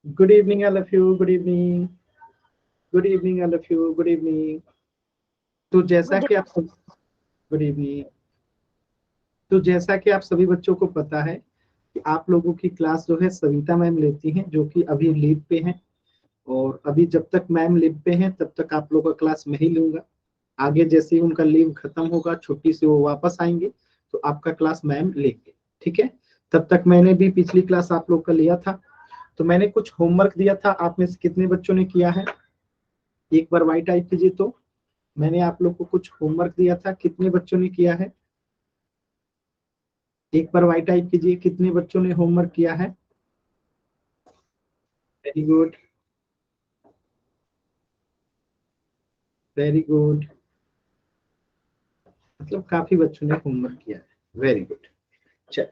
Good evening all of you, good evening, good evening all of you, good evening. तो जैसा good कि आप सब, गुड इवनिंग। तो जैसा कि आप सभी बच्चों को पता है कि आप लोगों की क्लास जो है सविता मैम लेती हैं, जो कि अभी लीव पे हैं। और अभी जब तक मैम लीव पे हैं तब तक आप लोगों का क्लास मैं ही लूंगा। आगे जैसे ही उनका लीव खत्म होगा, छुट्टी से वो वापस आएंगे, तो आपका क्लास मैम लेंगे। ठीक है। तब तक मैंने भी पिछली क्लास आप लोग का लिया था। तो मैंने कुछ होमवर्क दिया था, आप में से कितने बच्चों ने किया है? एक बार वाई टाइप कीजिए। तो मैंने आप लोग को कुछ होमवर्क दिया था, कितने बच्चों ने किया है? एक बार वाई टाइप कीजिए, कितने बच्चों ने होमवर्क किया है? Very good, very good. मतलब काफी बच्चों ने होमवर्क किया है। Very good. चल,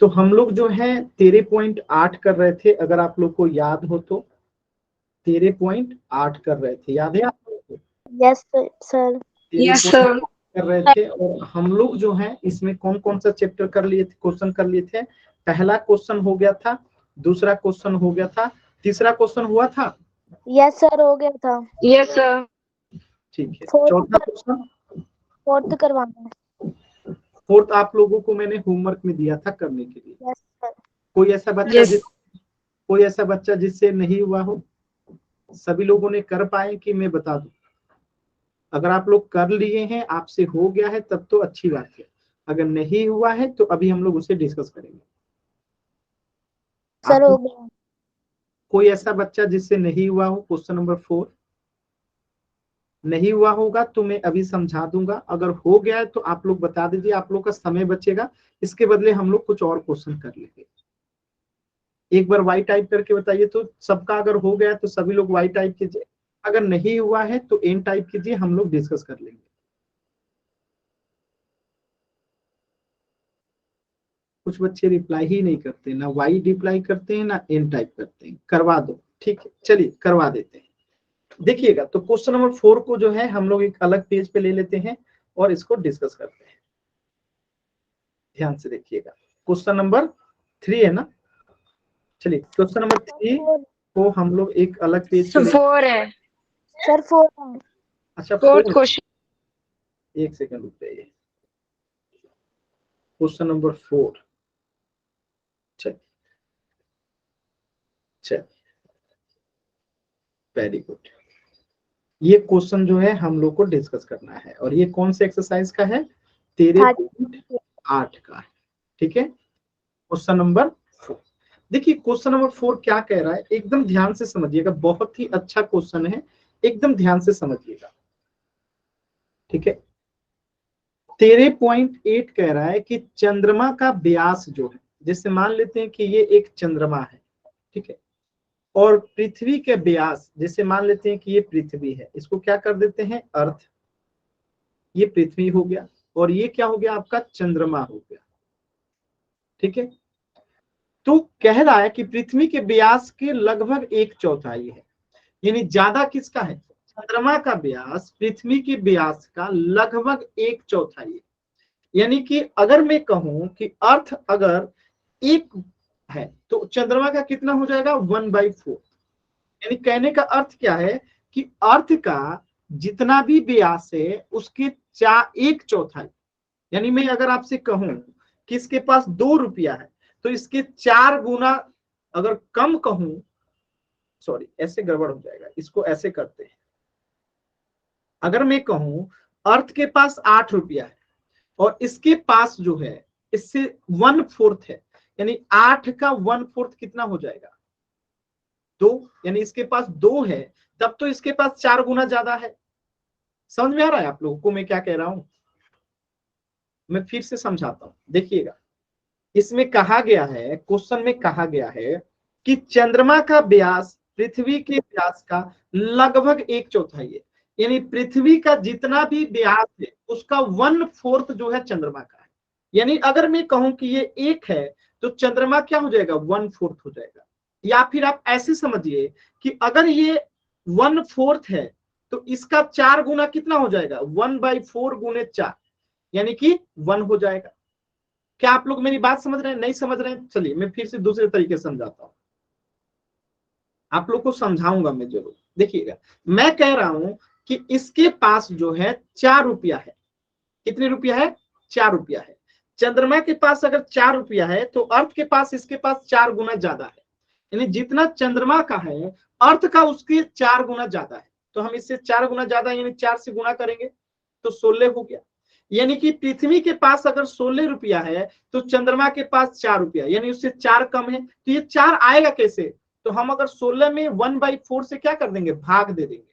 तो हम लोग जो है 13.8 कर रहे थे, अगर आप लोग को याद हो तो 13.8 कर रहे थे, याद है आप लोग को? Yes sir. Yes 13.8 sir. कर रहे थे। और हम लोग जो है इसमें कौन कौन सा चैप्टर कर लिए थे, क्वेश्चन कर लिए थे? पहला क्वेश्चन हो गया था, दूसरा क्वेश्चन हो गया था, तीसरा क्वेश्चन हुआ था। यस सर, हो गया था। Yes sir. ठीक है, फोर्थ चौथा क्वेश्चन। फोर्थ करवाना है। फोर्थ आप लोगों को मैंने होमवर्क में दिया था करने के लिए। Yes sir. कोई ऐसा बच्चा यस। कोई ऐसा बच्चा जिससे नहीं हुआ हो? सभी लोगों ने कर पाए कि मैं बता दूं? अगर आप लोग कर लिए हैं, आपसे हो गया है, तब तो अच्छी बात है। अगर नहीं हुआ है तो अभी हम लोग उसे डिस्कस करेंगे। सर आप हो गया। कोई ऐसा बच्चा जिससे नहीं हुआ हो? क्वेश्चन नंबर 4 नहीं हुआ होगा तो मैं अभी समझा दूंगा, अगर हो गया है तो आप लोग बता दीजिए, आप लोग का समय बचेगा। इसके बदले हम लोग कुछ और क्वेश्चन कर लेंगे। एक बार वाई टाइप करके बताइए। तो सबका अगर हो गया तो सभी लोग वाई टाइप कीजिए, अगर नहीं हुआ है तो एन टाइप कीजिए, हम लोग डिस्कस कर लेंगे। कुछ बच्चे रिप्लाई ही नहीं करते, ना वाई रिप्लाई करते हैं ना एन टाइप करते हैं। करवा दो, ठीक है, चलिए करवा देते हैं। देखिएगा, तो क्वेश्चन नंबर 4 को जो है हम लोग एक अलग पेज पे ले लेते हैं और इसको डिस्कस करते हैं। ध्यान से देखिएगा, क्वेश्चन नंबर 3 है ना? चलिए, क्वेश्चन नंबर 3 को हम लोग एक अलग पेज पे ले। 4 है। सर 4 है। अच्छा, फोर्थ 4। क्वेश्चन। एक सेकंड रुक जाइए। Question number 4। चल चल, वेरी गुड। ये क्वेश्चन जो है हम लोग को डिस्कस करना है, और ये कौन से एक्सरसाइज का है? 13.8 का है। ठीक है, क्वेश्चन नंबर 4। देखिए क्वेश्चन नंबर 4 क्या कह रहा है, एकदम ध्यान से समझिएगा, बहुत ही अच्छा क्वेश्चन है, एकदम ध्यान से समझिएगा। ठीक है, 13.8 कह रहा है कि चंद्रमा का व्यास जो है, जैसे मान लेते हैं कि ये एक चंद्रमा है, ठीक है, और पृथ्वी के व्यास, जैसे मान लेते हैं कि ये पृथ्वी है, इसको क्या कर देते हैं, अर्थ। ये पृथ्वी हो गया, और ये क्या हो गया, आपका चंद्रमा हो गया। ठीक है, तो कह रहा है कि पृथ्वी के व्यास के लगभग एक चौथाई है, यानी ज्यादा किसका है, चंद्रमा का व्यास पृथ्वी के व्यास का लगभग एक चौथाई है। यानी कि अगर मैं कहूं कि अर्थ अगर एक है तो चंद्रमा का कितना हो जाएगा, 1/4। यानी कहने का अर्थ क्या है कि अर्थ का जितना भी व्यास है उसके एक चौथाई। यानी मैं अगर आपसे कहूं कि इसके पास 2 रुपया है तो इसके 4 गुना, अगर कम कहूं, सॉरी ऐसे गड़बड़ हो जाएगा, इसको ऐसे करते हैं। अगर मैं कहूं अर्थ के पास 8 रुपया है और इसके पास जो है इससे 1/4 है, यानी 8 का 1/4 कितना हो जाएगा, 2। यानी इसके पास 2 है, तब तो इसके पास 4 गुना ज्यादा है। समझ में आ रहा है आप लोगों को मैं क्या कह रहा हूं? मैं फिर से समझाता हूं, देखिएगा। इसमें कहा गया है, क्वेश्चन में कहा गया है कि चंद्रमा का व्यास पृथ्वी के व्यास का लगभग एक चौथाई है। यानी पृथ्वी का जितना भी व्यास है उसका 1/4 जो है चंद्रमा का है। यानी अगर मैं कहूं कि ये एक है तो चंद्रमा क्या हो जाएगा, 1/4 हो जाएगा। या फिर आप ऐसे समझिए कि अगर ये 1/4 है तो इसका 4 गुना कितना हो जाएगा, 1/4 गुने 4, यानी कि 1 हो जाएगा। क्या आप लोग मेरी बात समझ रहे हैं, नहीं समझ रहे हैं? चलिए मैं फिर से दूसरे तरीके से समझाता हूं। आप लोग को समझाऊंगा मैं जरूर, देखिएगा। मैं कह रहा हूं कि इसके पास जो है 4 रुपया है। कितने रुपया है? 4 रुपया है। चंद्रमा के पास अगर 4 रुपया है तो अर्थ के पास इसके पास 4 गुना ज्यादा है। यानी जितना चंद्रमा का है अर्थ का उसके 4 गुना ज्यादा है। तो हम इससे 4 गुना ज्यादा यानी 4 से गुना करेंगे तो 16 हो गया। यानी कि पृथ्वी के पास अगर 16 रुपया है तो चंद्रमा के पास 4 रुपया, यानी उससे 4 कम है। तो ये 4 आएगा कैसे? तो हम अगर 16 में 1/4 से क्या कर देंगे? भाग दे देंगे।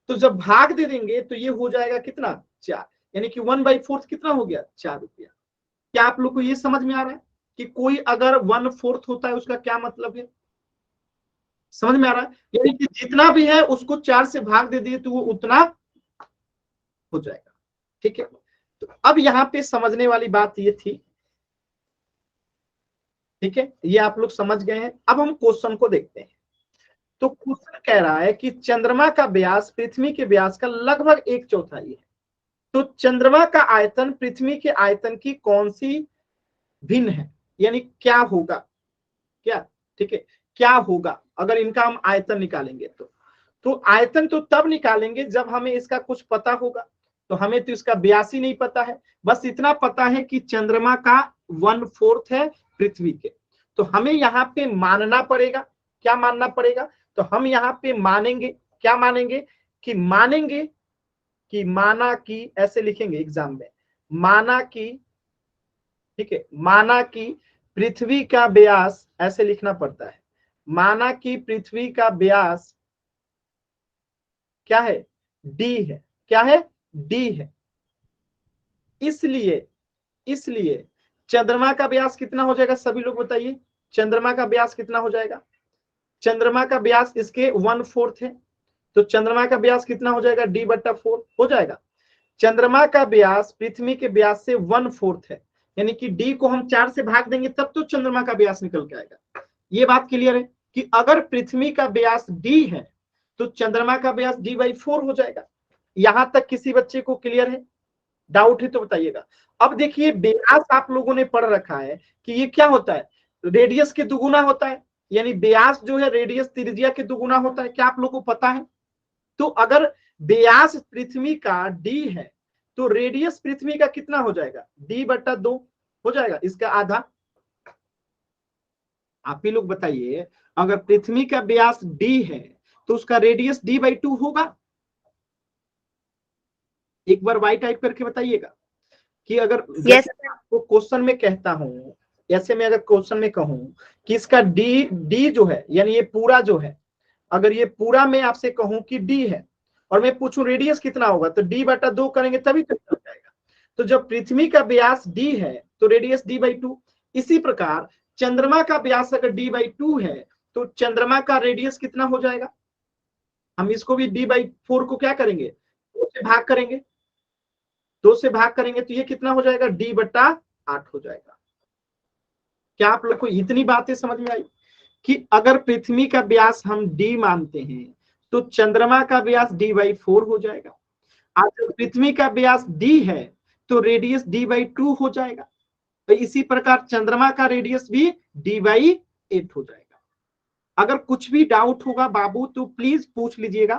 तो जब भाग दे देंगे तो ये हो जाएगा कितना? 4। यानी कि 1/4 कितना हो गया? 4 रुपया। क्या आप लोग को ये समझ में आ रहा है कि कोई अगर 1/4 होता है उसका क्या मतलब है? समझ में आ रहा है? यानी कि जितना भी है उसको 4 से भाग दे दिए तो वो उतना हो जाएगा। ठीक है, तो अब यहाँ पे समझने वाली बात ये थी। ठीक है, ये आप लोग समझ गए हैं। अब हम क्वेश्चन को देखते हैं। तो क्वेश्चन कह रहा है कि चंद्रमा का व्यास पृथ्वी के व्यास का लगभग 1/4 है। तो चंद्रमा का आयतन पृथ्वी के आयतन की कौन सी भिन्न है? यानी क्या होगा? क्या? ठीक है, क्या होगा अगर इनका हम आयतन निकालेंगे? तो आयतन तो तब निकालेंगे जब हमें इसका कुछ पता होगा। तो हमें तो इसका व्यास ही नहीं पता है, बस इतना पता है कि चंद्रमा का 1/4 है पृथ्वी के। तो हमें यहाँ पे मानना पड़ेगा। क्या मानना पड़ेगा? तो हम यहाँ पे मानेंगे, क्या मानेंगे? कि माना कि, ऐसे लिखेंगे एग्जाम में, माना कि, ठीक है, माना कि पृथ्वी का व्यास, ऐसे लिखना पड़ता है, माना कि पृथ्वी का व्यास क्या है? डी है। क्या है? डी है। इसलिए चंद्रमा का व्यास कितना हो जाएगा? सभी लोग बताइए, चंद्रमा का व्यास कितना हो जाएगा? चंद्रमा का व्यास इसके 1/4 है, तो चंद्रमा का व्यास कितना हो जाएगा? D/4 हो जाएगा। चंद्रमा का व्यास पृथ्वी के व्यास से 1/4 है, यानी कि डी को हम 4 से भाग देंगे तब तो चंद्रमा का व्यास निकल के आएगा। ये बात क्लियर है कि अगर पृथ्वी का व्यास डी है तो चंद्रमा का व्यास D/4 हो जाएगा। यहां तक किसी बच्चे को क्लियर है? डाउट है तो बताइएगा। अब देखिए, व्यास आप लोगों ने पढ़ रखा है कि ये क्या होता है? रेडियस के दुगुना होता है। यानी व्यास जो है रेडियस त्रिज्या के दुगुना होता है। क्या आप लोगों को पता है? तो अगर व्यास पृथ्वी का डी है तो रेडियस पृथ्वी का कितना हो जाएगा? D/2 हो जाएगा, इसका आधा। आप ही लोग बताइए, अगर पृथ्वी का व्यास डी है तो उसका रेडियस D/2 होगा? एक बार वाई टाइप करके बताइएगा कि अगर यस जैसे मैं आपको क्वेश्चन में कहता हूं, ऐसे में अगर क्वेश्चन में कहूं कि इसका डी जो है, यानी ये पूरा जो है, अगर ये पूरा मैं आपसे कहूं कि डी है और मैं पूछूं रेडियस कितना होगा, तो D/2 करेंगे तभी तो चल जाएगा। तो जब पृथ्वी का व्यास डी है तो रेडियस D/2। इसी प्रकार चंद्रमा का व्यास अगर D/2 है तो चंद्रमा का रेडियस कितना हो जाएगा? हम इसको भी D/4 को क्या करेंगे? 2 से भाग करेंगे। 2 से भाग करेंगे तो ये कितना हो जाएगा? D/8 हो जाएगा। क्या आप लोग को इतनी बातें समझ में आई कि अगर पृथ्वी का व्यास हम d मानते हैं तो चंद्रमा का व्यास D/4 हो जाएगा। अगर पृथ्वी का व्यास d है तो रेडियस D/2 हो जाएगा। तो इसी प्रकार चंद्रमा का रेडियस भी D/8 हो जाएगा। अगर कुछ भी डाउट होगा बाबू तो प्लीज पूछ लीजिएगा,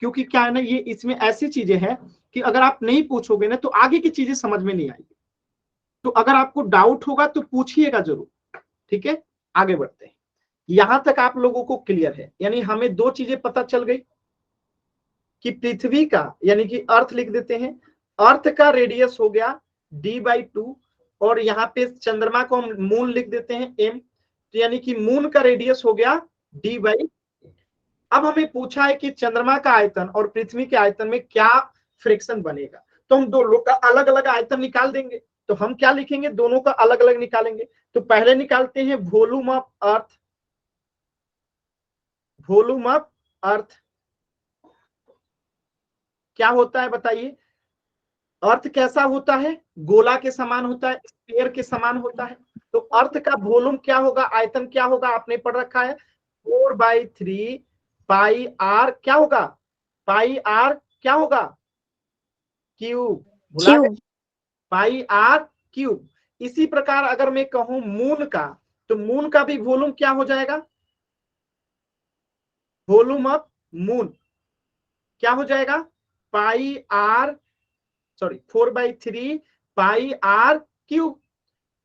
क्योंकि क्या है ना, ये इसमें ऐसी चीजें हैं कि अगर आप नहीं पूछोगे ना तो आगे की चीजें समझ में नहीं आएगी। तो अगर आपको डाउट होगा तो पूछिएगा जरूर। ठीक है, आगे बढ़ते हैं। यहां तक आप लोगों को क्लियर है? यानी हमें 2 चीजें पता चल गई कि पृथ्वी का, यानी कि अर्थ लिख देते हैं, अर्थ का रेडियस हो गया D/2 और यहाँ पे चंद्रमा को हम मून लिख देते हैं m, तो यानी कि मून का रेडियस हो गया D/। अब हमें पूछा है कि चंद्रमा का आयतन और पृथ्वी के आयतन में क्या फ्रिक्शन बनेगा, तो हम दोनों का अलग अलग आयतन निकाल देंगे। तो हम क्या लिखेंगे? दोनों का अलग अलग निकालेंगे। तो पहले निकालते हैं volume of earth. Volume of earth क्या होता है बताइए? अर्थ कैसा होता है? गोला के समान होता है, स्फीयर के समान होता है। तो अर्थ का वॉल्यूम क्या होगा, आयतन क्या होगा? आपने पढ़ रखा है 4/3 पाई आर। क्या होगा? पाई आर क्या होगा? क्यूब। भुला गए? क्यूब। Pi are cube. इसी प्रकार अगर मैं कहूं मून का, तो मून का भी वॉल्यूम क्या हो जाएगा? वॉल्यूम ऑफ मून क्या हो जाएगा, pi r, sorry 4/3 pi are cube.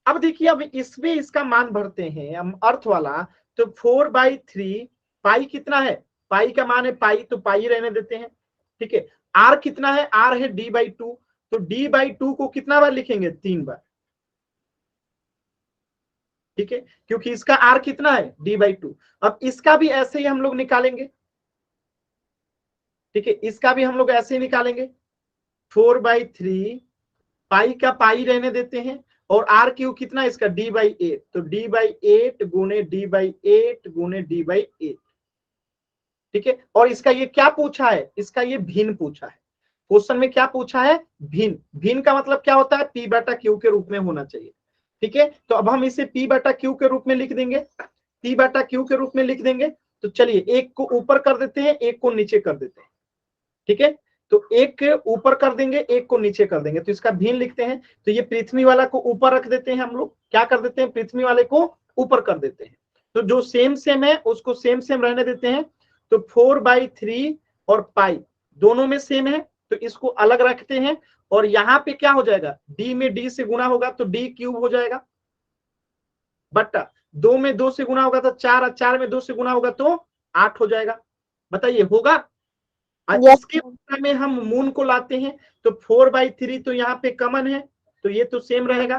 अब देखिए, अब इसमें इसका मान भरते हैं हम अर्थ वाला, तो 4/3 पाई कितना है, पाई का मान है पाई, तो पाई रहने देते हैं, ठीक है। आर कितना है, आर है d/2, तो d/2 को कितना बार लिखेंगे, 3 बार, ठीक है, क्योंकि इसका आर कितना है d/2। अब इसका भी ऐसे ही हम लोग निकालेंगे, ठीक है, इसका भी हम लोग ऐसे ही निकालेंगे, 4/3 पाई का पाई रहने देते हैं, और आर क्यू कितना है इसका d/8, तो d/8 गुने d/8 गुने d/8, ठीक है। और इसका ये क्या पूछा है, इसका ये भिन्न पूछा है, क्वेश्चन में क्या पूछा है, भिन्न। भिन्न का मतलब क्या होता है, p/q के रूप में होना चाहिए, ठीक है। तो अब हम इसे p/q के रूप में लिख देंगे, p/q के रूप में लिख देंगे। तो चलिए एक को ऊपर कर देते हैं, एक को नीचे कर देते हैं, ठीक है। तो एक ऊपर कर देंगे, एक को नीचे कर देंगे, तो इसका भिन्न लिखते हैं। तो ये पृथ्वी वाला को ऊपर रख देते हैं, हम लोग क्या कर देते हैं, पृथ्वी वाले को ऊपर कर देते हैं। तो जो सेम सेम है उसको सेम सेम रहने देते हैं। तो 4/3 और पाई दोनों में सेम है, तो इसको अलग रखते हैं। और यहाँ पे क्या हो जाएगा, डी में डी से गुना होगा तो डी क्यूब हो जाएगा, बट्टा 2 में 2 से गुना होगा तो 4, और 4 में 2 से गुना होगा तो 8 हो जाएगा। बताइए होगा। और यस इसके बदले में हम मून को लाते हैं, तो 4/3 तो यहाँ पे कॉमन है, तो ये तो सेम रहेगा।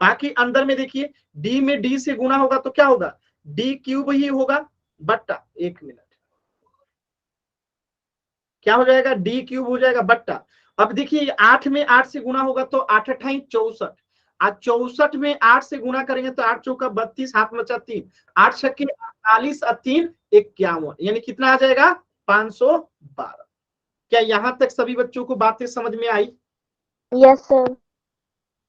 बाकी अंदर में देखिए, डी में डी से गुना होगा तो क्या होगा, डी क्यूब ही होगा, बट्टा 1 मिनट क्या हो जाएगा, डी क्यूब हो जाएगा, बट्टा। अब देखिए 8 में 8 से गुना होगा तो 8 अठाई 64, आज 64 में 8 से गुना करेंगे तो 8 चौका 32, हाथ बचा 3, 8 छक्के 48 और 3 51, यानी कितना आ जाएगा 512। क्या यहां तक सभी बच्चों को बातें समझ में आई, यस सर,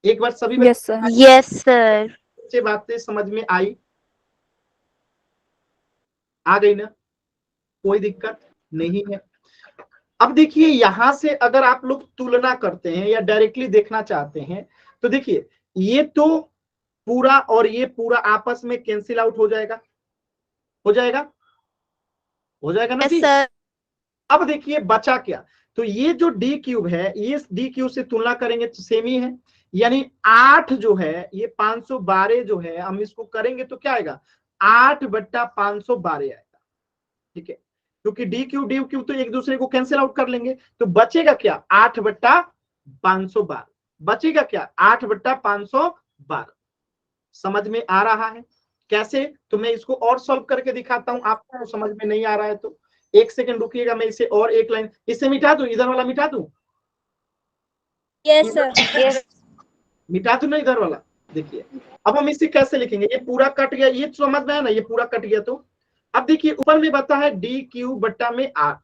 एक बार सभी यस सर। यस सर, बच्चे बातें समझ में आई, आ गई ना, कोई दिक्कत नहीं है। अब देखिए यहां से अगर आप लोग तुलना करते हैं या डायरेक्टली देखना चाहते हैं, तो देखिए ये तो पूरा और ये पूरा आपस में कैंसिल आउट हो जाएगा, हो जाएगा, हो जाएगा ना जी। सर, अब देखिए बचा क्या, तो ये जो डी क्यूब है, ये डी क्यूब से तुलना करेंगे तो सेम ही है, यानी 8 जो है ये 512 जो है, हम इसको करेंगे तो क्या आएगा, 8/512 आएगा, ठीक है। क्योंकि डी क्यूब तो एक दूसरे को कैंसिल आउट कर लेंगे, तो बचेगा क्या 8/512, बचेगा क्या 8/512। समझ में आ रहा है कैसे, तो मैं इसको और सॉल्व करके दिखाता हूं, आपको समझ में नहीं आ रहा है तो 1 सेकंड रुकिएगा, मैं इसे और एक लाइन इससे मिटा दूं, इधर वाला मिटा दूं, यस सर, यस, मिटा दूं ना इधर वाला। देखिए अब हम इसे कैसे लिखेंगे, ये पूरा कट गया, ये समझ में आया ना, ये पूरा कट गया। तो अब देखिए ऊपर में बता है डी क्यूब बट्टा में 8,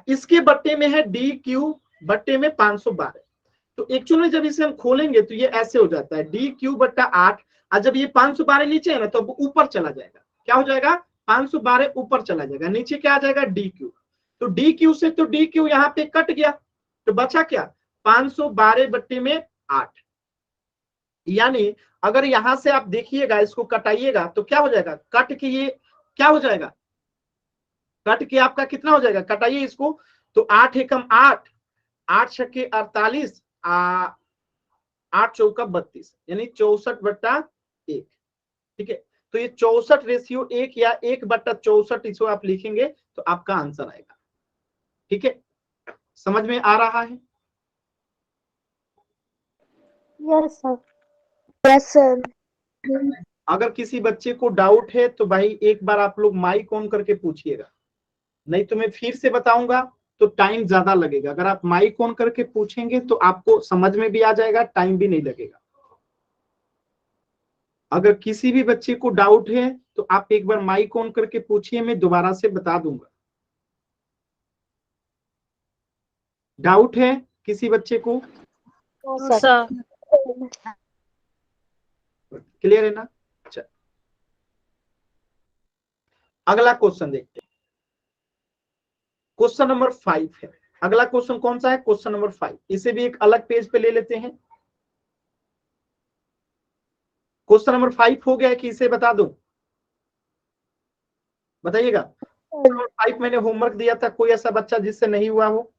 इसके बट्टे में है डी क्यूब बट्टे में 512। तो एक्चुअली जब इसे हम खोलेंगे तो ये ऐसे हो जाता है डी क्यूब बट्टा 8, और जब ये 512 नीचे है ना तो ऊपर चला जाएगा, क्या हो जाएगा 512 ऊपर चला जाएगा, नीचे क्या आ जाएगा डी क्यूब। तो डी क्यूब से तो डी क्यूब यहाँ पे कट गया, तो बचा क्या 512 बट्टे में 8, यानी अगर यहां से आप देखिएगा इसको कटाइएगा तो क्या हो जाएगा, कट के ये क्या हो जाएगा, कट के आपका कितना हो जाएगा, कटाइए इसको, तो 8 एकम 8, 8 छक्के 48, 8 चौका 32, यानी 64/1, ठीक है। तो ये 64:1 या 1/64 इसको आप लिखेंगे तो आपका आंसर आएगा, ठीक है। समझ में आ रहा है, यस सर, यस सर, अगर किसी बच्चे को डाउट है तो भाई एक बार आप लोग माइक ऑन करके पूछिएगा, नहीं तो मैं फिर से बताऊंगा तो टाइम ज्यादा लगेगा। अगर आप माइक ऑन करके पूछेंगे तो आपको समझ में भी आ जाएगा, टाइम भी नहीं लगेगा। अगर किसी भी बच्चे को डाउट है तो आप एक बार माइक ऑन करके पूछिए, मैं दोबारा से बता दूंगा। डाउट है किसी बच्चे को, सर, क्लियर है ना। अच्छा अगला क्वेश्चन देखते हैं, क्वेश्चन नंबर 5 है। अगला क्वेश्चन कौन सा है, क्वेश्चन नंबर 5, इसे भी एक अलग पेज पे ले लेते हैं। क्वेश्चन नंबर 5 हो गया है कि इसे बता दूं, बताइएगा। नंबर 5 मैंने होमवर्क दिया था, कोई ऐसा बच्चा जिससे नहीं हुआ हो?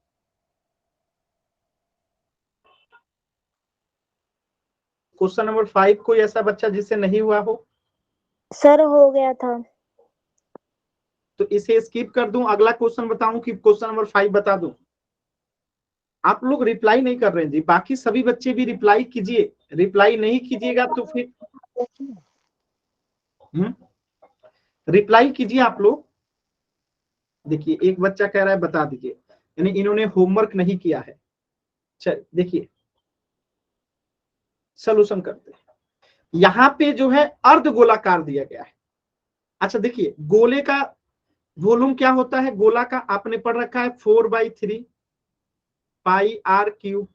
क्वेश्चन नंबर 5 कोई ऐसा बच्चा जिससे नहीं हुआ हो? सर हो गया था। तो इसे स्किप कर दूं, अगला क्वेश्चन बताऊं कि क्वेश्चन नंबर 5 बता दूं? आप लोग रिप्लाई नहीं कर रहे हैं जी, बाकी सभी बच्चे भी रिप्लाई कीजिए। रिप्लाई नहीं कीजिएगा तो फिर रिप्लाई कीजिए आप लोग। देखिए एक बच्चा कह रहा है बता दीजिए, यानी इन्होंने होमवर्क नहीं किया है। चल देखिए सोल्यूशन करते हैं। यहाँ पे जो है अर्ध गोलाकार दिया गया है। अच्छा देखिए गोले का वॉल्यूम क्या होता है, गोला का आपने पढ़ रखा है 4/3 पाई आर क्यूब।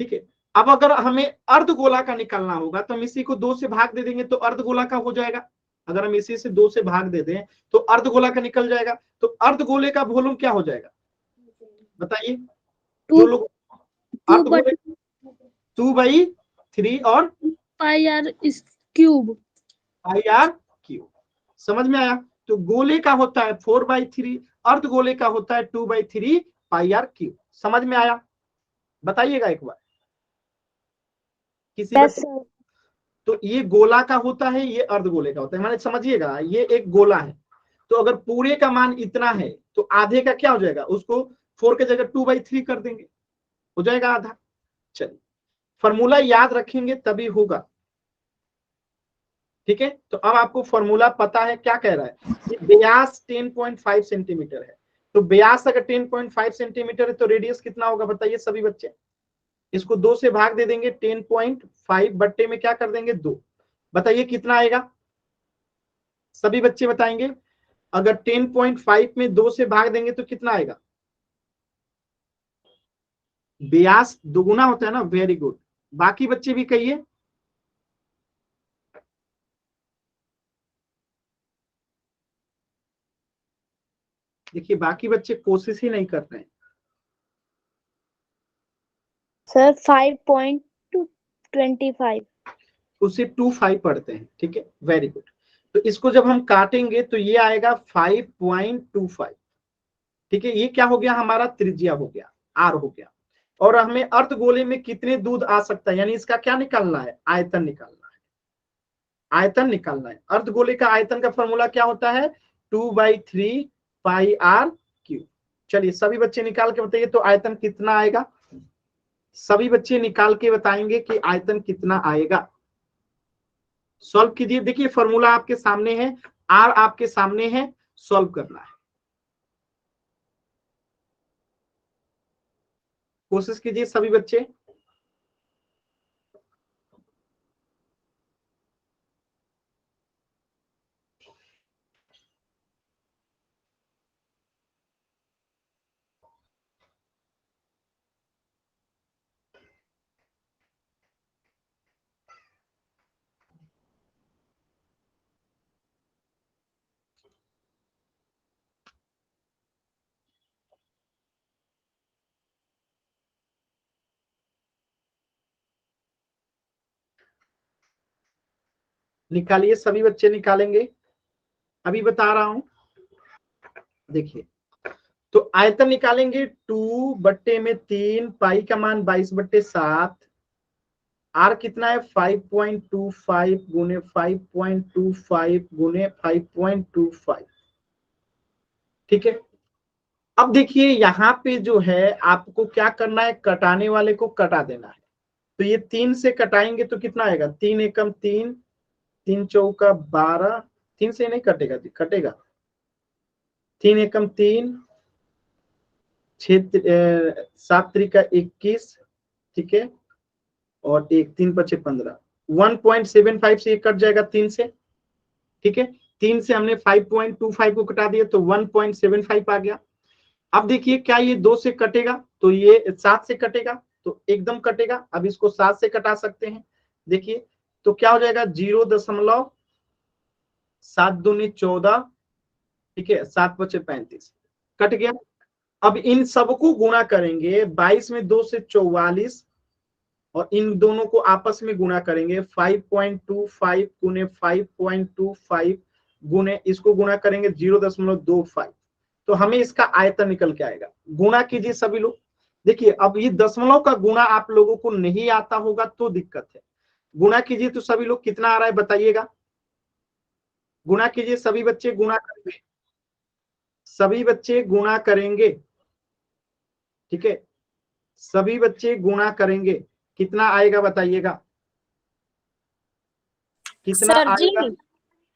ठीक है, अब अगर हमें अर्ध गोला का निकालना होगा तो हम इसी को 2 से भाग दे देंगे तो अर्ध गोला का हो जाएगा। अगर हम इसी से 2 से भाग दे दें तो अर्ध गोला का निकल जाएगा। तो अर्ध गोले का वॉल्यूम क्या हो जाएगा बताइए जो लोग अर्ध गोले? 2/3 और pi are cube. Pi are cube. समझ में आया? तो गोले का होता है 4/3, अर्ध गोले का होता है 2/3 पाई आर क्यूब। समझ में आया? बताइएगा एक बार किसी बच्चे। तो ये गोला का होता है, ये अर्ध गोले का होता है, माने समझिएगा ये एक गोला है। तो अगर पूरे का मान इतना है तो आधे का क्या हो जाएगा, उसको 4 के जगह 2/3 कर देंगे, हो जाएगा आधा। चलिए फॉर्मूला याद रखेंगे तभी होगा। ठीक है, तो अब आपको फॉर्मूला पता है, क्या कह रहा है कि व्यास 10.5 सेंटीमीटर है। तो व्यास अगर 10.5 सेंटीमीटर है तो रेडियस कितना होगा बताइए सभी बच्चे? इसको 2 से भाग दे देंगे, 10.5 बट्टे में क्या कर देंगे 2। बताइए कितना आएगा, सभी बच्चे बताएंगे। अगर 10.5 में 2 से भाग देंगे तो कितना आएगा? व्यास दुगुना होता है ना, वेरी गुड। बाकी बच्चे भी कहिए। देखिए बाकी बच्चे कोशिश ही नहीं कर रहे हैं। सर 5.25। उसे 2.5 पढ़ते हैं, ठीक है वेरी गुड। तो इसको जब हम काटेंगे तो ये आएगा 5.25। ठीक है, ये क्या हो गया हमारा त्रिज्या हो गया, आर हो गया। और हमें अर्धगोले में कितने दूध आ सकता है, यानी इसका क्या निकालना है, आयतन निकालना है। आयतन निकालना है। अर्धगोले का आयतन का फॉर्मूला क्या होता है 2/3 पाई आर क्यूब। चलिए सभी बच्चे निकाल के बताइए तो आयतन कितना आएगा। सभी बच्चे निकाल के बताएंगे कि आयतन कितना आएगा। सॉल्व कीजिए, देखिए फॉर्मूला आपके सामने है, आर आपके सामने है, सॉल्व करना है। कोशिश कीजिए सभी बच्चे। निकालिए, सभी बच्चे निकालेंगे, अभी बता रहा हूं। देखिए तो आयतन निकालेंगे 2/3 पाई का मान 22/7। आर कितना है 5.25 गुने 5.25 गुने 5.25। ठीक है, अब देखिए यहाँ पे जो है आपको क्या करना है, कटाने वाले को कटा देना है। तो ये 3 से कटाएंगे तो कितना आएगा, 3 एकम 3, 3 चौका 12, 3 से नहीं कटेगा जी, कटेगा 3 एकम 3, 7 त्रिका 21। ठीक है, और 1 3 पचे 15, 1.75 से ये कट जाएगा 3 से। ठीक है, 3 से हमने 5.25 को कटा दिया तो 1.75 आ गया। अब देखिए क्या ये 2 से कटेगा तो ये 7 से कटेगा, तो एकदम कटेगा। अब इसको 7 से कटा सकते हैं, देखिए तो क्या हो जाएगा 0.7 दूनी 14। ठीक है, 7 पचे 35 कट गया। अब इन सबको गुणा करेंगे, 22 में 2 से 44, और इन दोनों को आपस में गुणा करेंगे 5.25 गुने 5.25 गुने इसको गुना करेंगे 0.25, तो हमें इसका आयतन निकल के आएगा। गुना कीजिए सभी लोग। देखिए अब ये दशमलव का गुना आप लोगों को नहीं आता होगा तो दिक्कत है। गुना कीजिए तो सभी लोग कितना आ रहा है बताइएगा। गुना कीजिए सभी बच्चे, गुना करेंगे, सभी बच्चे गुना करेंगे, ठीक है, सभी बच्चे गुना करेंगे। कितना आएगा बताइएगा, कितना आएगा?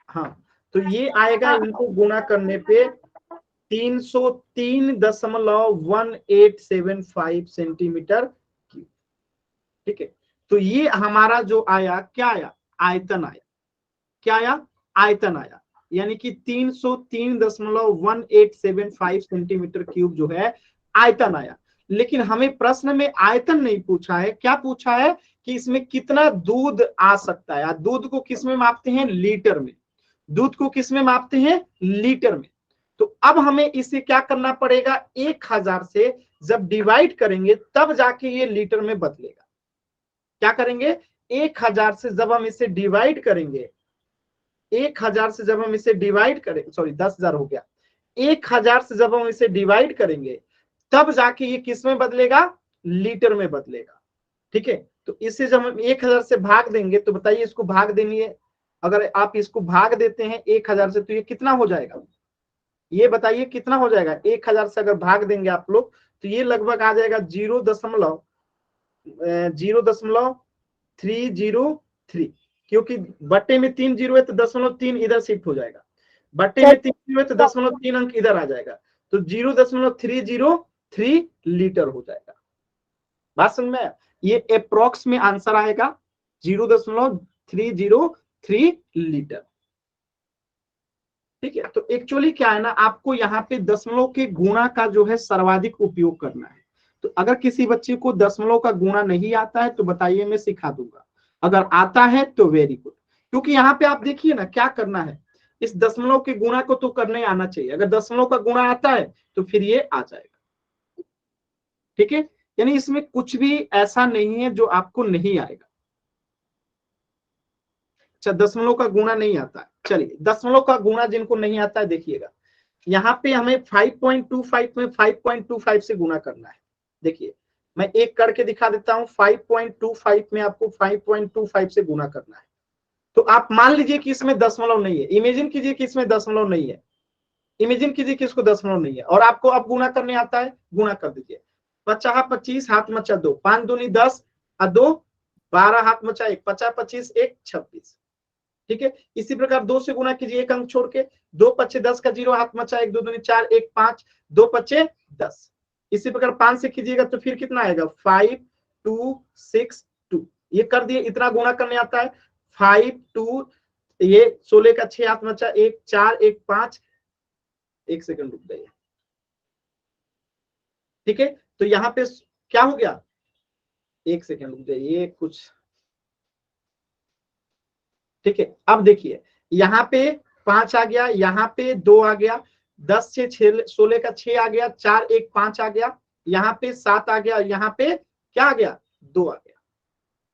हाँ, तो ये आएगा, इनको गुना करने पे 303.1875 सेंटीमीटर क्यूब, ठीक है। तो ये हमारा जो आया, क्या आया? आयतन आया। क्या आया? आयतन आया, यानी कि 303.1875 सेंटीमीटर क्यूब जो है आयतन आया। लेकिन हमें प्रश्न में आयतन नहीं पूछा है, क्या पूछा है कि इसमें कितना दूध आ सकता है। दूध को किस में मापते हैं? लीटर में। दूध को किस में मापते हैं? लीटर में। तो अब हमें इसे क्या करना पड़ेगा? 1000 से जब डिवाइड करेंगे तब जाके ये लीटर में बदलेगा। क्या करेंगे? 1000 से जब हम इसे डिवाइड करेंगे, 1000 से जब हम इसे डिवाइड करें, सॉरी 10,000 हो गया, 1000 से जब हम इसे डिवाइड करेंगे तब जाके ये किस में बदलेगा? लीटर में बदलेगा, ठीक है। तो इससे जब हम 1000 से भाग देंगे तो बताइए, इसको भाग देनी है, अगर आप इसको भाग देते हैं 1000 से तो ये कितना हो जाएगा? ये बताइए कितना हो जाएगा? 1000 से अगर भाग देंगे आप लोग तो ये लगभग आ जाएगा 0.303, क्योंकि बट्टे में 3 जीरो है तो 0.3 इधर शिफ्ट हो जाएगा, बट्टे में 3 जीरो है तो 0.3 अंक इधर आ जाएगा, तो 0.303 लीटर हो जाएगा। बात समझ में? ये अप्रोक्स में आंसर आएगा 0.303 लीटर, ठीक है। तो एक्चुअली क्या है ना, आपको यहाँ पे दशमलव के गुणा का जो है सर्वाधिक उपयोग करना है। तो अगर किसी बच्चे को दशमलव का गुणा नहीं आता है तो बताइए, मैं सिखा दूंगा। अगर आता है तो वेरी गुड, क्योंकि यहाँ पे आप देखिए ना क्या करना है, इस दशमलव के गुणा को तो करने आना चाहिए। अगर दशमलव का गुणा आता है तो फिर ये आ जाएगा, ठीक है। यानी इसमें कुछ भी ऐसा नहीं है जो आपको नहीं आएगा। अच्छा, दशमलव का गुणा नहीं आता है, चलिए दशमलव का गुणा जिनको नहीं आता है देखिएगा, यहाँ पे हमें 5.25 में 5.25 से गुणा करना है। देखिए मैं एक करके दिखा देता हूं, 5.25 में आपको 5.25 से गुणा करना है। तो आप मान लीजिए कि इसमें दशमलव नहीं है, इमेजिन कीजिए कि इसमें दशमलव नहीं है, इमेजिन कीजिए कि इसको दशमलव नहीं है, और आपको अब गुणा करने आता है, गुणा कर दीजिए। 50 25 हाथ मचा 2, 5 दूनी 10 और 2 12 हाथ मचा 1, 50 25 1 26, ठीक है। इसी प्रकार 2 से गुणा कीजिए, एक अंक छोड़ के, 2 पच्चे 10 का 0 हाथ मचा 1, 2 दूनी 4 1 5, 2 पच्चे 10। इसी प्रकार 5 से कीजिएगा तो फिर कितना आएगा? 5 2 6 2, ये कर दिए। इतना गुणा करने आता है। 5 2, ये 16 का 6 हाथ मचा 1 4 1 5, एक सेकंड रुक जाइए, ठीक है। तो यहाँ पे क्या हो गया? एक सेकंड रुक जाइए कुछ, ठीक है। अब देखिए यहाँ पे 5 आ गया, यहाँ पे 2 आ गया, 10 से 16 का 6 आ गया, 4 1 5 आ गया, यहाँ पे 7 आ गया, यहाँ पे क्या आ गया? 2 आ गया।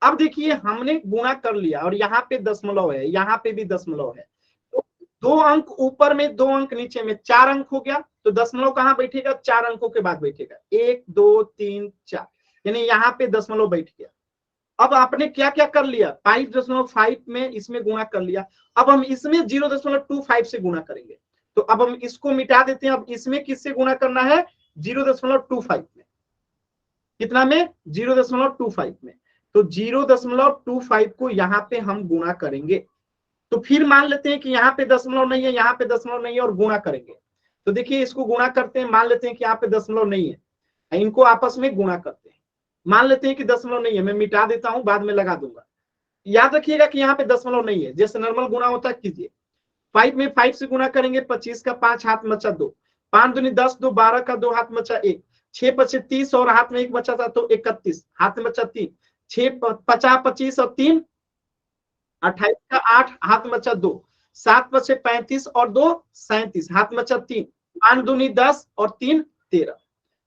अब देखिए हमने गुणा कर लिया और यहाँ पे दशमलव है, यहाँ पे भी दशमलव है, तो 2 अंक ऊपर में 2 अंक नीचे में, 4 अंक हो गया। तो दशमलव कहाँ बैठेगा? 4 अंकों के बाद बैठेगा, 1 2 3 4, यानी यहाँ पे दशमलव बैठ गया। अब आपने क्या क्या कर लिया? 5.5 में इसमें गुणा कर लिया, अब हम इसमें 0.25 से गुणा करेंगे। तो अब हम इसको मिटा देते हैं, अब इसमें किससे गुणा करना है? 0.25 में। कितना में? 0.25 में। तो 0.25 को यहाँ पे हम गुणा करेंगे। तो फिर मान लेते हैं कि यहाँ पे दशमलव नहीं है, यहाँ पे दशमलव नहीं है, और गुणा करेंगे। तो देखिए इसको गुणा करते हैं, मान लेते हैं कि यहाँ पे दशमलव नहीं है, इनको आपस में गुणा करते हैं। मान लेते हैं कि दशमलव नहीं है, मैं मिटा देता हूं, बाद में लगा दूंगा। याद रखिएगा कि यहाँ पे दशमलव नहीं है, जैसे नॉर्मल गुणा होता है कीजिए। 5 में 5 से गुणा करेंगे, 25 का 5 हाथ मचा 2, 5 दूनी 10, 2 12 का 2 हाथ मचा 1, 6 पचे 30 और हाथ में 1 बचा था तो 31, हाथ में बचा 3, 6 50 25 और 3 28 का 8 हाथ मचा 2, 7 पचे 35 और 2 37, हाथ मचा 3, 5 दूनी 10 और 3 13।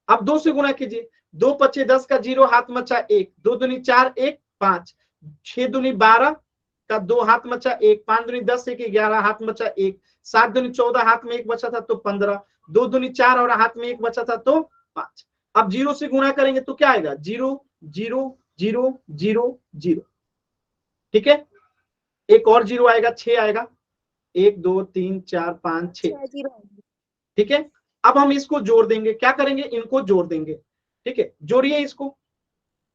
अब 2 से गुणा कीजिए, 2 पचे 10 का 0 हाथ मचा 1, 2 दूनी 4 1 5, 6 दूनी 12 का 2 हाथ बचा 1, 5 दूनी 10, 1 11 हाथ बचा 1, 7 दूनी 14 हाथ में 1 बचा था तो 15, 2 दूनी 4 और हाथ में 1 बचा था तो 5। अब 0 से गुणा करेंगे तो क्या आएगा 0 0 0 0 0। ठीक है, एक और 0 आएगा 6 आएगा, 1 2 3 4 5 6। ठीक है, अब हम इसको जोड़ देंगे, क्या करेंगे इनको जोड़ देंगे। ठीक है, जोड़िए इसको,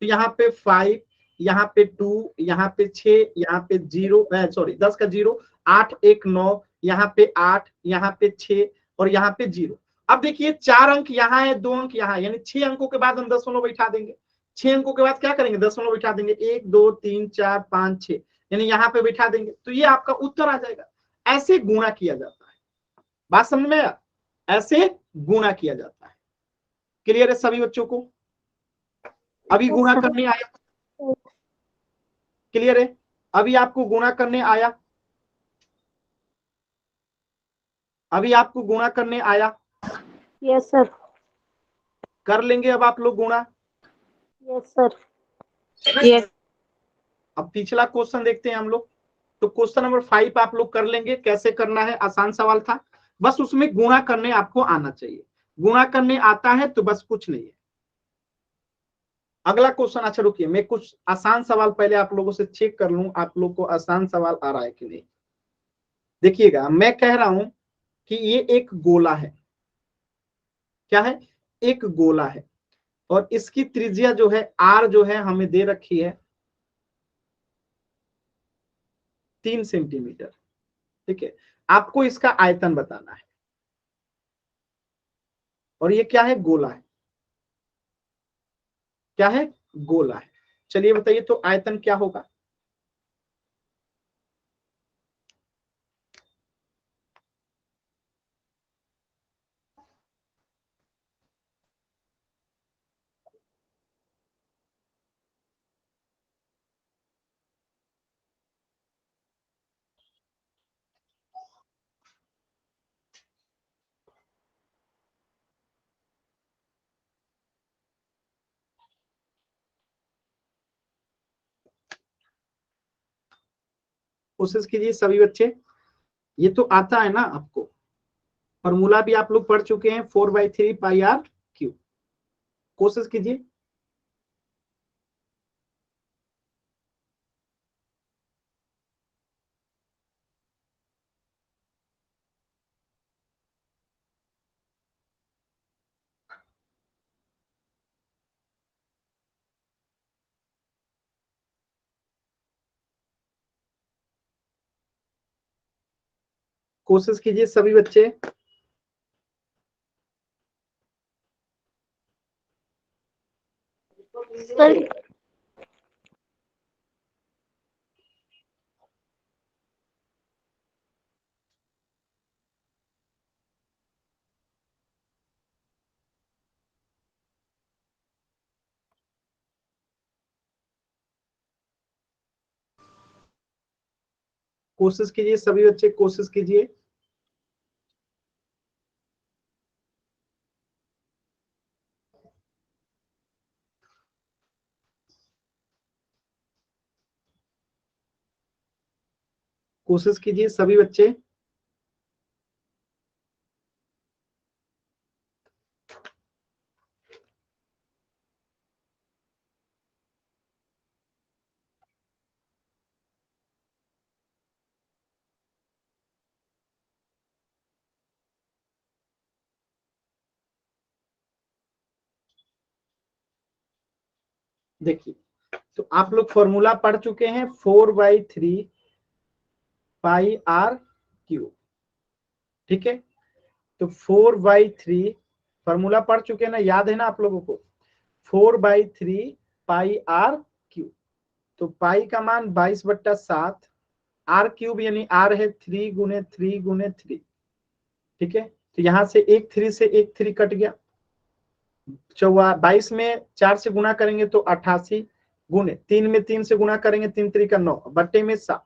तो यहाँ पे 5, यहाँ पे 2, यहाँ पे 6, यहाँ पे 0 सॉरी 10 का 0, 8 1 9, यहाँ पे 8, यहाँ पे 6 और यहाँ पे 0। अब देखिए 4 अंक यहाँ है, 2 अंक यहाँ, यानी 6 अंकों के बाद हम दशमलव बैठा देंगे। 6 अंकों के बाद क्या करेंगे दशमलव बैठा देंगे, 1 2 3 4 5 6, यानी यहाँ पे बैठा देंगे तो ये आपका उत्तर आ जाएगा। ऐसे गुणा किया जाता है, बात समझ में आया, ऐसे गुणा किया जाता है। क्लियर है सभी बच्चों को? अभी गुणा करने आया, क्लियर है? अभी आपको गुणा करने आया, अभी आपको गुणा करने आया? Yes sir. कर लेंगे अब आप लोग गुणा? Yes sir. यस। अब पिछला क्वेश्चन देखते हैं हम लोग। तो क्वेश्चन नंबर 5 आप लोग कर लेंगे, कैसे करना है, आसान सवाल था, बस उसमें गुणा करने आपको आना चाहिए। गुणा करने आता है तो बस कुछ नहीं है। अगला क्वेश्चन, अच्छा रुकिए मैं कुछ आसान सवाल पहले आप लोगों से चेक कर लूं, आप लोग को आसान सवाल आ रहा है कि नहीं। देखिएगा, मैं कह रहा हूं कि ये एक गोला है, क्या है, एक गोला है, और इसकी त्रिज्या जो है आर जो है हमें दे रखी है 3 सेंटीमीटर। ठीक है, आपको इसका आयतन बताना है, और ये क्या है, गोला है, क्या है, गोला है। चलिए बताइए तो आयतन क्या होगा। कोशिश कीजिए सभी बच्चे, ये तो आता है ना आपको, फॉर्मूला भी आप लोग पढ़ चुके हैं, 4/3 पाई आर क्यू। कोशिश कीजिए। कोशिश कीजिए सभी बच्चे। सर कोशिश कीजिए सभी बच्चे, कोशिश कीजिए। कोशिश कीजिए सभी बच्चे। देखिए, तो आप लोग फॉर्मूला पढ़ चुके हैं 4/3 पाई आर क्यू। ठीक है, तो 4/3 फॉर्मूला पढ़ चुके हैं ना, याद है ना आप लोगों को, 4/3 पाई आर क्यू। तो पाई का मान 22/7, आर क्यूब यानी आर है 3 गुने 3 गुने 3। ठीक है, तो यहां से एक 3 से एक 3 कट गया, 22 में 4 से गुणा करेंगे तो 88 गुने 3 में 3 से गुणा करेंगे 3 3 का 9 बट्टे में 7।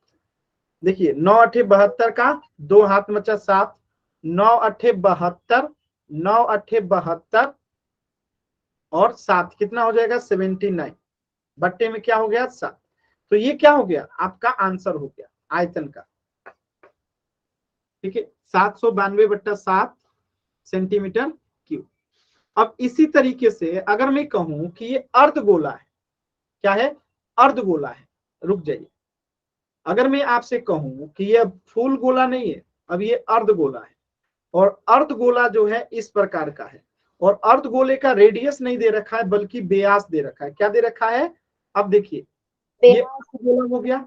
देखिए 9 8 72 का 2 हाथ बचा 7, 9 8 72, 9 8 72 और 7 कितना हो जाएगा 79, बट्टे में क्या हो गया 7। तो ये क्या हो गया, आपका आंसर हो गया आयतन का। ठीक है, 792/7 सेंटीमीटर क्यूब। अब इसी तरीके से अगर मैं कहूं कि ये अर्धगोला है, क्या है, अर्धगोला है, रुक जाइए, अगर मैं आपसे कहूं कि ये फूल गोला नहीं है, अब ये अर्धगोला है, और अर्धगोला जो है इस प्रकार का है, और अर्धगोले का रेडियस नहीं दे रखा है बल्कि व्यास दे रखा है। क्या दे रखा है, अब देखिए ये अर्धगोला हो गया,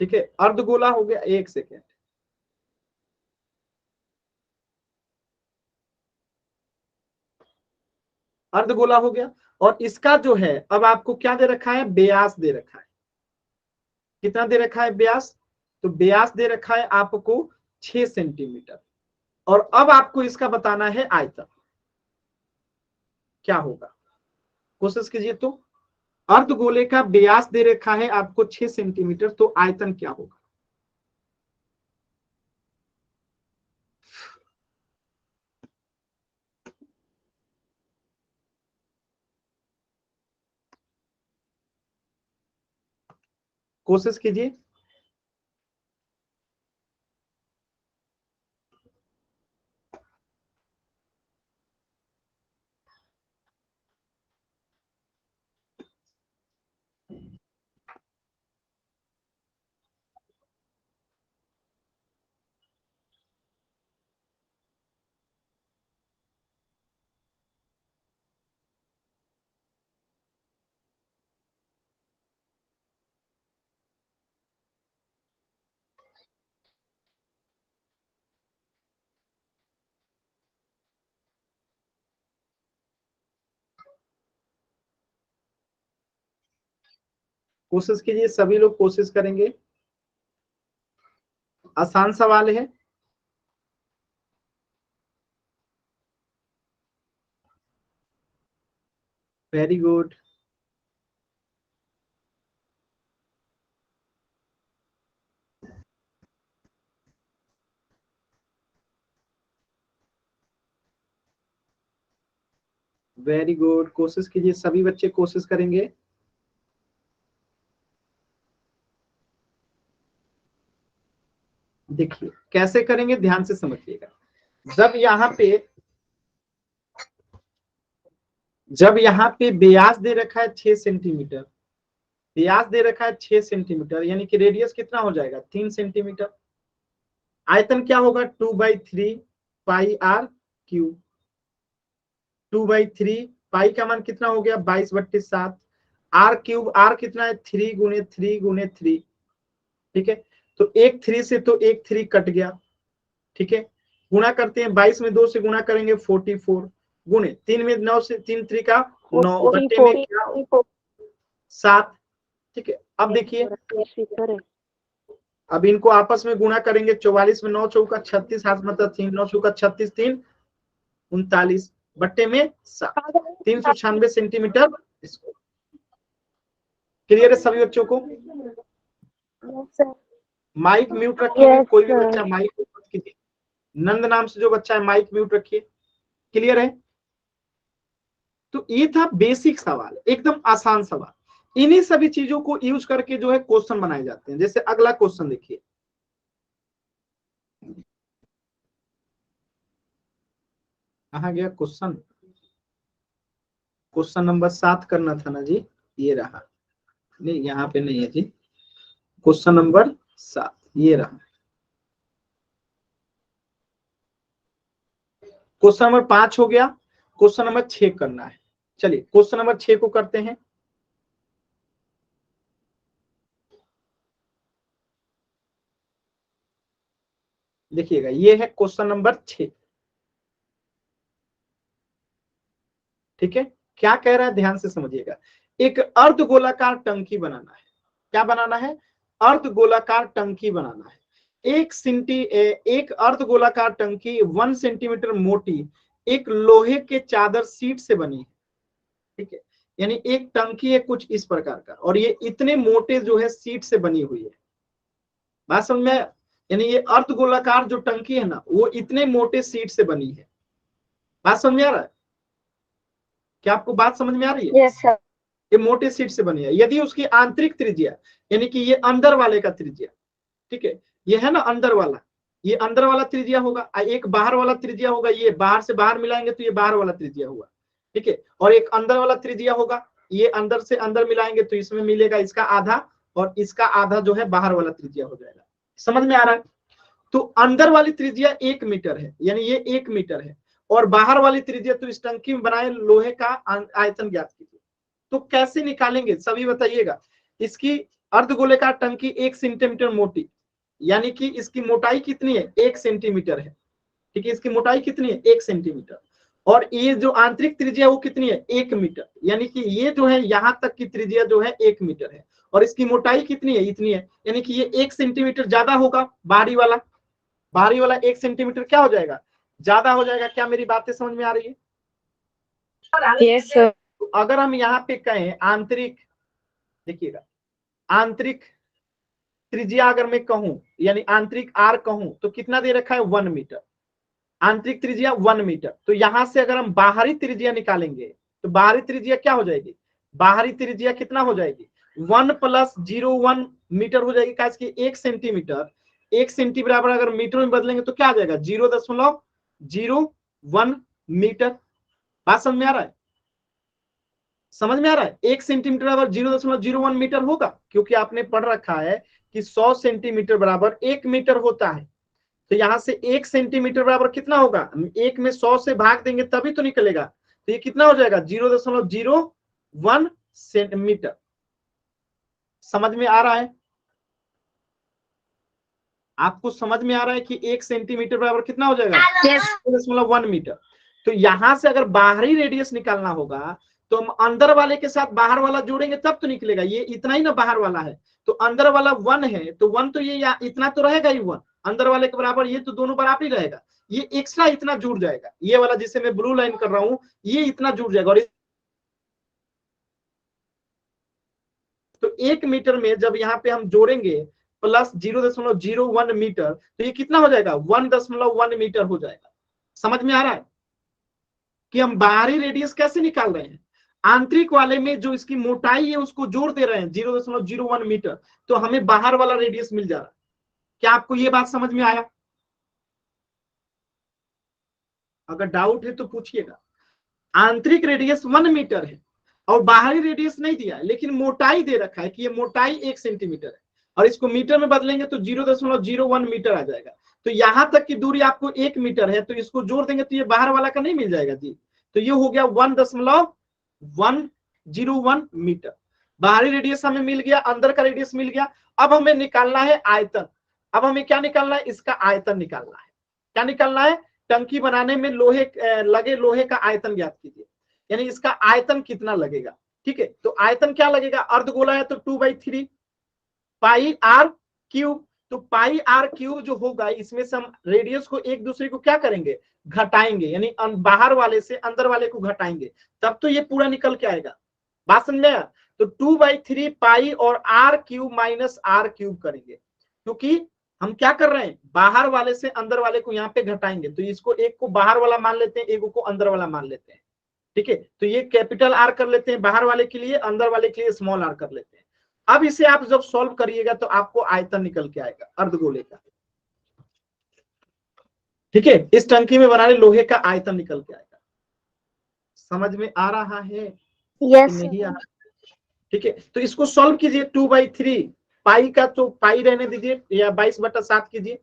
ठीक है, अर्धगोला हो गया, एक सेकेंड, अर्धगोला हो गया, और इसका जो है अब आपको क्या दे रखा है, व्यास दे रखा है। कितना दे रखा है व्यास, तो व्यास दे रखा है आपको 6 सेंटीमीटर। और अब आपको इसका बताना है आयतन क्या होगा, कोशिश कीजिए। तो अर्धगोले का व्यास दे रखा है आपको 6 सेंटीमीटर, तो आयतन क्या होगा। कोशिश कीजिए। कोशिश कीजिए, सभी लोग कोशिश करेंगे, आसान सवाल है। Very good. वेरी गुड, कोशिश कीजिए, सभी बच्चे कोशिश करेंगे। देखिए कैसे करेंगे, ध्यान से समझिएगा। जब यहाँ पे व्यास दे रखा है 6 सेंटीमीटर, व्यास दे रखा है 6 सेंटीमीटर, यानी कि रेडियस कितना हो जाएगा, 3 सेंटीमीटर। आयतन क्या होगा, 2/3 पाई आर क्यूब। 2/3 पाई का मान कितना हो गया, 22/7। आर क्यूब, आर कितना है, 3 × 3 × 3। ठीक है, तो एक 3 से तो एक 3 कट गया। ठीक है, गुणा करते हैं, 22 में 2 से गुणा करेंगे 44, गुणे 3 में 9 से 3 3 का 9, बट्टे में क्या 7। ठीक है, अब देखिए, अब इनको आपस में गुणा करेंगे, 44 में 9 चौका 36, हाथ मतलब 3 9 चौका 36, 3 39, बट्टे में 7, 396 सेंटीमीटर। इसको क्लियर है सभी बच्चों को। माइक म्यूट रखिए, कोई भी बच्चा माइक म्यूट कीजिए। नंद नाम से जो बच्चा है माइक म्यूट रखिए। क्लियर है, तो ये था बेसिक सवाल, एकदम आसान सवाल। इन्हीं सभी चीजों को यूज करके जो है क्वेश्चन बनाए जाते हैं। जैसे अगला क्वेश्चन देखिए, कहा गया क्वेश्चन, क्वेश्चन नंबर 7 करना था ना जी, ये रहा, नहीं यहाँ पे नहीं है जी, क्वेश्चन नंबर 7 ये रहा। क्वेश्चन नंबर 5 हो गया, क्वेश्चन नंबर 6 करना है। चलिए क्वेश्चन नंबर 6 को करते हैं। देखिएगा, ये है क्वेश्चन नंबर 6। ठीक है, क्या कह रहा है, ध्यान से समझिएगा। एक अर्धगोलाकार टंकी बनाना है। क्या बनाना है, अर्धगोलाकार टंकी बनाना है। एक अर्धगोलाकार टंकी 1 सेंटीमीटर मोटी एक लोहे के चादर सीट से बनी है। ठीक है, यानी एक टंकी है कुछ इस प्रकार का, और ये इतने मोटे जो है सीट से बनी हुई है। बात समझ में, यानी ये अर्धगोलाकार जो टंकी है ना, वो इतने मोटे सीट से बनी है। बात समझ में आ रहा है। क्या आपको बात समझ में आ रही है? Yes sir. ये मोटे शीट से बनी है। यदि उसकी आंतरिक त्रिज्या यानी कि ये अंदर वाले का त्रिज्या, ठीक है, ये है ना अंदर वाला, ये अंदर वाला त्रिज्या होगा, एक बाहर वाला त्रिज्या होगा, ये बाहर से बाहर मिलाएंगे तो ये बाहर वाला त्रिज्या हुआ, ठीक है, और एक अंदर वाला त्रिज्या होगा, ये अंदर से अंदर मिलाएंगे तो इसमें मिलेगा इसका आधा और इसका आधा जो है बाहर वाला त्रिज्या हो जाएगा। समझ में आ रहा है? तो अंदर वाली त्रिज्या 1 मीटर है, यानी ये 1 मीटर है, और बाहर वाली त्रिज्या, तो इस टंकी में बनाए लोहे का आयतन ज्ञात कीजिए। तो कैसे निकालेंगे सभी बताइएगा। इसकी अर्धगोलाकार टंकी 1 सेंटीमीटर मोटी, यानी कि इसकी मोटाई कितनी है? 1 सेंटीमीटर है, ठीक है, इसकी मोटाई कितनी है? 1 सेंटीमीटर, और ये जो आंतरिक त्रिज्या वो कितनी है? 1 मीटर, यानी कि ये जो है यहां तक की त्रिज्या जो है 1 मीटर है, और इसकी मोटाई कितनी है? इतनी है, यानी कि ये 1 सेंटीमीटर ज्यादा होगा, बाहरी वाला 1 सेंटीमीटर क्या हो जाएगा? ज्यादा हो जाएगा। क्या मेरी बातें समझ में आ रही है? Yes sir. तो अगर हम यहाँ पे कहें आंतरिक, देखिएगा, आंतरिक त्रिज्या अगर मैं कहूं, यानी आंतरिक आर कहूं, तो कितना दे रखा है? 1 मीटर, आंतरिक त्रिज्या 1 मीटर। तो यहां से अगर हम बाहरी त्रिज्या निकालेंगे तो बाहरी त्रिज्या क्या हो जाएगी? बाहरी त्रिज्या कितना हो जाएगी? 1 + 0.1 मीटर हो जाएगी। इसकी 1 सेंटीमीटर, 1 सेंटी बराबर अगर मीटर में बदलेंगे तो क्या आ जाएगा? 0.01 मीटर। बात समझ में आ रहा है? समझ में आ रहा है? 1 सेंटीमीटर बराबर 0.01 मीटर होगा, क्योंकि आपने पढ़ रखा है कि 100 सेंटीमीटर बराबर 1 मीटर होता है। तो यहां से 1 सेंटीमीटर बराबर कितना होगा? 1 में 100 से भाग देंगे तभी तो निकलेगा। तो ये कितना हो जाएगा? 0.01 सेंटीमीटर। समझ में आ रहा है? आपको समझ में आ रहा है कि 1 सेंटीमीटर बराबर कितना हो जाएगा? 0.1 मीटर। तो यहां से अगर बाहरी रेडियस निकालना होगा तो हम अंदर वाले के साथ बाहर वाला जोड़ेंगे तब तो निकलेगा। ये इतना ही ना बाहर वाला है, तो अंदर वाला 1 है, तो 1 तो ये इतना तो रहेगा ही 1 अंदर वाले के बराबर, ये तो दोनों बराबर ही रहेगा। ये एक्स्ट्रा इतना जुड़ जाएगा, ये वाला जिसे मैं ब्लू लाइन कर रहा हूं, ये इतना जुड़ जाएगा। और तो 1 मीटर में जब यहाँ पे हम जोड़ेंगे प्लस 0.01 मीटर, तो ये कितना हो जाएगा? 1.1 मीटर हो जाएगा। समझ में आ रहा है कि हम बाहरी रेडियस कैसे निकाल रहे हैं? आंतरिक वाले में जो इसकी मोटाई है उसको जोड़ दे रहे हैं 0.01 मीटर, तो हमें बाहर वाला रेडियस मिल जा रहा है। क्या आपको ये बात समझ में आया? अगर डाउट है तो पूछिएगा। आंतरिक रेडियस 1 मीटर है और बाहरी रेडियस नहीं दिया है, लेकिन मोटाई दे रखा है कि ये मोटाई 1 सेंटीमीटर है, और इसको मीटर में बदलेंगे तो 0.01 मीटर आ जाएगा। तो यहां तक की दूरी आपको 1 मीटर है, तो इसको जोड़ देंगे तो ये बाहर वाला का नहीं मिल जाएगा जी। तो ये हो गया 1.101 मीटर। बाहरी रेडियस हमें मिल गया, अंदर का रेडियस मिल गया। अब हमें निकालना है आयतन। अब हमें क्या निकालना है? इसका आयतन निकालना है। क्या निकालना है? टंकी बनाने में लगे लोहे का आयतन ज्ञात कीजिए, यानी इसका आयतन कितना लगेगा। ठीक है, तो आयतन क्या लगेगा? अर्धगोला है तो 2/3 पाई आर क्यूब। तो पाई आर क्यूब जो होगा, इसमें से हम रेडियस को एक दूसरे को क्या करेंगे? घटाएंगे, यानी बाहर वाले से अंदर वाले को घटाएंगे, तब तो ये पूरा निकल के आएगा। बात समझ में? तो 2/3 पाई और R cube minus R cube करेंगे, क्योंकि हम क्या कर रहे हैं? बाहर वाले से अंदर वाले को यहाँ पे घटाएंगे, तो इसको एक को बाहर वाला मान लेते हैं, एक को अंदर वाला मान लेते हैं। ठीक है, तो ये कैपिटल आर कर लेते हैं बाहर वाले के लिए, अंदर वाले के लिए स्मॉल आर कर लेते हैं। अब इसे आप जब सॉल्व करिएगा तो आपको आयतन निकल के आएगा अर्धगोले का। ठीक है, इस टंकी में बनाने लोहे का आयतन निकल के आएगा। समझ में आ रहा है? यस नहीं आ रहा? ठीक है, तो इसको सॉल्व कीजिए। 2/3 पाई का तो पाई रहने दीजिए, या 22/7 कीजिए।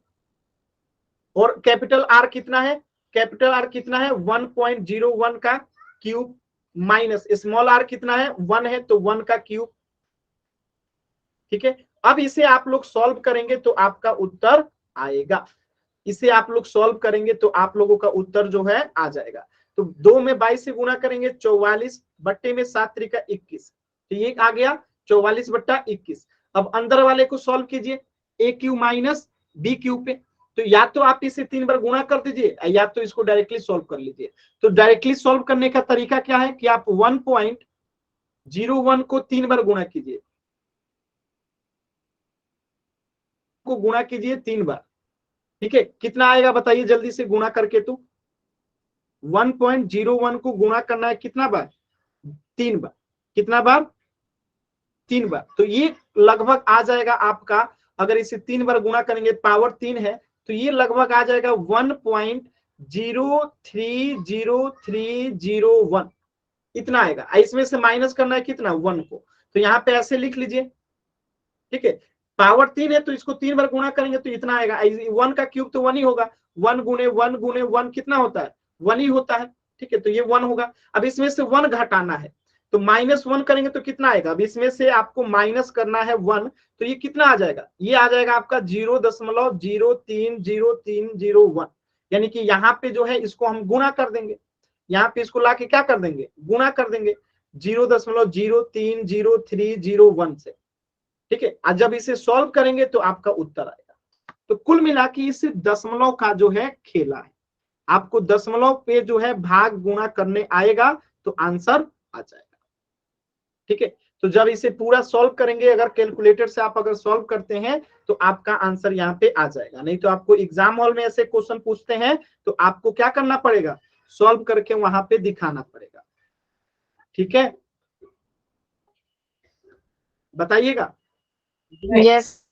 और कैपिटल आर कितना है? कैपिटल आर कितना है? 1.01 का क्यूब माइनस स्मॉल आर कितना है? 1 है, तो 1 का क्यूब। ठीक है, अब इसे आप लोग सॉल्व करेंगे तो आपका उत्तर आएगा। इसे आप लोग सॉल्व करेंगे तो आप लोगों का उत्तर जो है आ जाएगा। तो 2 में 22 से गुणा करेंगे 44 बट्टे में 7 त्रिका 21, तो ये आ गया 44/21। अब अंदर वाले को सॉल्व कीजिए, ए क्यूब माइनस बी क्यूब पे। तो या तो आप इसे 3 बार गुणा कर दीजिए, या तो इसको डायरेक्टली सॉल्व कर लीजिए। तो डायरेक्टली सॉल्व करने का तरीका क्या है कि आप 1.01 को 3 बार गुणा कीजिए, को गुणा कीजिए 3 बार। ठीक है, कितना आएगा बताइए जल्दी से गुणा करके। तो 1.01 को गुणा करना है कितना बार? 3 बार। कितना बार? 3 बार। तो ये लगभग आ जाएगा आपका, अगर इसे 3 बार गुणा करेंगे, पावर 3 है, तो ये लगभग आ जाएगा 1.0300301, इतना आएगा। इसमें से माइनस करना है कितना? 1 को। तो यहाँ पे ऐसे लिख लीजिए, ठीक है। पावर 3 है तो इसको 3 बार गुणा करेंगे तो इतना आएगा। 1 का क्यूब तो 1 ही होगा। 1 गुणे 1 गुणे 1 कितना होता है? 1 ही होता है, ठीक है। तो ये 1 होगा। अब इसमें से 1 घटाना है, तो -1 करेंगे तो कितना आएगा? अब इसमें से आपको माइनस करना है 1, तो ये कितना आ जाएगा? ये आ जाएगा आपका 0.030301, यानी कि यहाँ पे जो है इसको हम गुणा कर देंगे, यहाँ पे इसको लाके क्या कर देंगे? गुणा कर देंगे 0.0300301 से, ठीक है। और जब इसे सॉल्व करेंगे तो आपका उत्तर आएगा। तो कुल मिला के इस दशमलव का जो है खेला है। आपको दशमलव पे जो है भाग गुणा करने आएगा तो आंसर आ जाएगा, ठीक है। तो जब इसे पूरा सॉल्व करेंगे, अगर कैलकुलेटर से आप अगर सॉल्व करते हैं तो आपका आंसर यहाँ पे आ जाएगा। नहीं तो आपको एग्जाम हॉल में ऐसे क्वेश्चन पूछते हैं तो आपको क्या करना पड़ेगा? सॉल्व करके वहां पे दिखाना पड़ेगा, ठीक है। बताइएगा, यस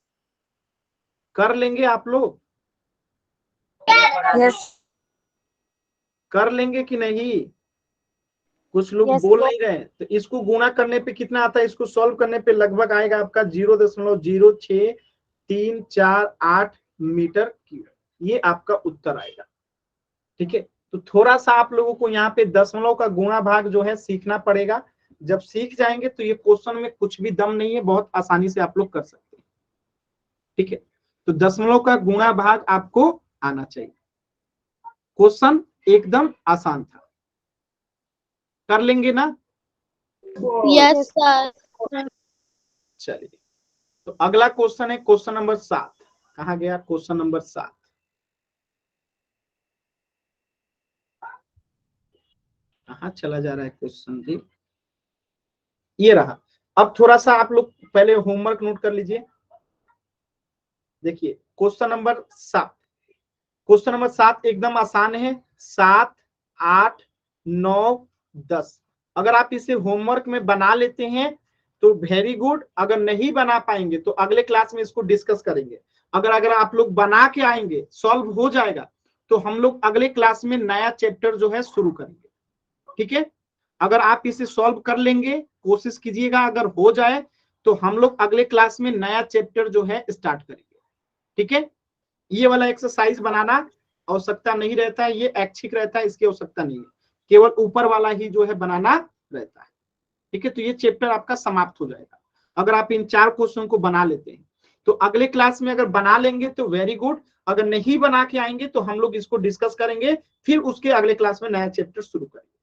कर लेंगे आप लोग? यस कर लेंगे कि नहीं? कुछ लोग Yes, बोल नहीं रहे। तो इसको गुणा करने पे कितना आता है? इसको सॉल्व करने पे लगभग आएगा आपका 0.06348 मीटर क्यूब, ये आपका उत्तर आएगा, ठीक है। तो थोड़ा सा आप लोगों को यहाँ पे दशमलव का गुणा भाग जो है सीखना पड़ेगा। जब सीख जाएंगे तो ये क्वेश्चन में कुछ भी दम नहीं है, बहुत आसानी से आप लोग कर सकते हैं, ठीक है। तो दशमलव का गुणा भाग आपको आना चाहिए। क्वेश्चन एकदम आसान था, कर लेंगे ना? यस सर चलिए, तो अगला क्वेश्चन है क्वेश्चन नंबर 7। कहाँ गया क्वेश्चन नंबर 7? कहाँ चला जा रहा है क्वेश्चन जी? ये रहा। अब थोड़ा सा आप लोग पहले होमवर्क नोट कर लीजिए। देखिए क्वेश्चन नंबर 7, क्वेश्चन नंबर 7 एकदम आसान है। 7, 8, 9, 10 अगर आप इसे होमवर्क में बना लेते हैं तो वेरी गुड। अगर नहीं बना पाएंगे तो अगले क्लास में इसको डिस्कस करेंगे। अगर आप लोग बना के आएंगे, सॉल्व हो जाएगा, तो हम लोग अगले क्लास में नया चैप्टर जो है शुरू करेंगे, ठीक है। अगर आप इसे सॉल्व कर लेंगे, कोशिश कीजिएगा, अगर हो जाए तो हम लोग अगले क्लास में नया चैप्टर जो है स्टार्ट करेंगे, ठीक है। ये वाला एक्सरसाइज बनाना आवश्यकता नहीं रहता है, ये ऐच्छिक रहता है, इसकी आवश्यकता नहीं है, केवल ऊपर वाला ही जो है बनाना रहता है, ठीक है। तो ये चैप्टर आपका समाप्त हो जाएगा अगर आप इन 4 क्वेश्चन को बना लेते हैं। तो अगले क्लास में अगर बना लेंगे तो वेरी गुड, अगर नहीं बना के आएंगे तो हम लोग इसको डिस्कस करेंगे, फिर उसके अगले क्लास में नया चैप्टर शुरू करेंगे।